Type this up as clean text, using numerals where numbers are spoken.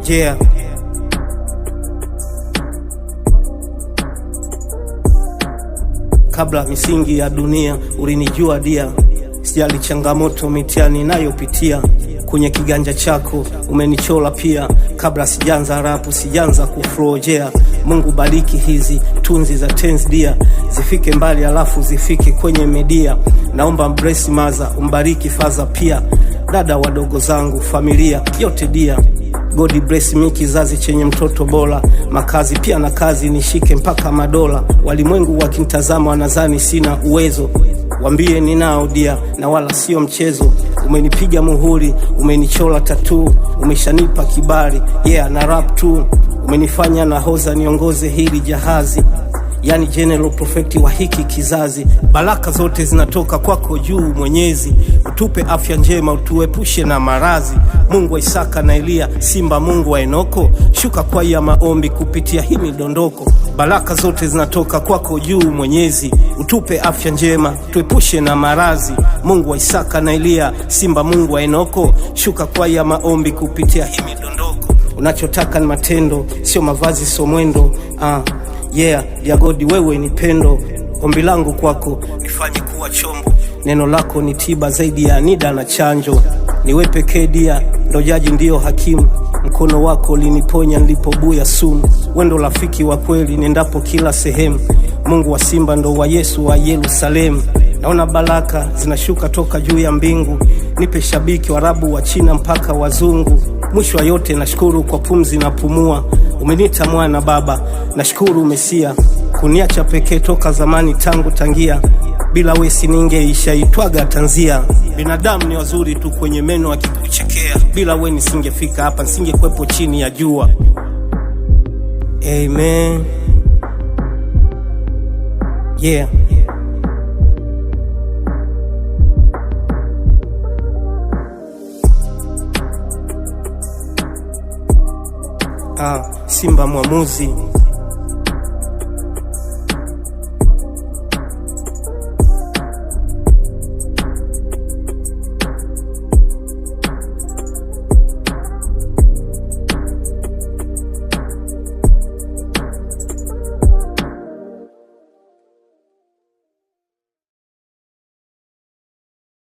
Yeah. Kabla misingi ya dunia ulinijua dia, sijali changamoto mitihani nayopitia. Kwenye kiganja chako umenichola pia, kabla sijanza rapu sijanza kuflojea. Mungu bariki hizi tunzi za tense dia, zifike mbali alafu zifike kwenye media. Naomba bless maza, umbariki faza pia, dada wadogo zangu familia yote dia. God bless me kizazi chenye mtoto bora, makazi pia na kazi nishike mpaka madola. Walimwengu wakinitazama wanadhani sina uwezo, wambie ninao dia na wala sio mchezo. Umenipiga muhuri, umenichola tattoo, umeshanipa kibali, yeah na rap tu. Umenifanya na hoza niongoze hili jahazi, yani general prophet wa hiki kizazi. Baraka zote zinatoka kwako juu Mwenyezi, utupe afya njema, utuepushe na marazi. Mungu wa Isaka na Elia, Simba Mungu wa Enoko, shuka kwa ya maombi kupitia hii midondoko. Baraka zote zinatoka kwako juu Mwenyezi, utupe afya njema, tuepushe na marazi. Mungu wa Isaka na Elia, Simba Mungu wa Enoko, shuka kwa ya maombi kupitia hii midondoko. Unachotaka ni matendo, sio mavazi, sio mwendo. Yeah, ya God wewe ni pendo. Ombi langu kwako, nifanye kuwa chombo. Neno lako ni tiba zaidi ya nida na chanjo. Niwe pekee dia, ndo jaji ndio hakimu. Mkono wako uliniponya nilipobuya sumu. Wendo rafiki wa kweli nendapo kila sehemu. Mungu wa Simba ndo wa Yesu wa Yerusalemu. Naona baraka zinashuka toka juu ya mbingu. Nipe shabiki Waarabu wa China mpaka wazungu. Mwisho wa yote nashukuru kwa pumzi na pumua. Umenita mwana baba, nashukuru Mesia. Kuniacha pekee toka zamani tangu tangia, bila wewe siningeisha itwaga tanzia. Binadamu ni wazuri tu kwenye meno akikuchekea, bila wewe nisingefika hapa, nisingekwepo chini ya jua. Amen. Yeah. Simba mwamuzi.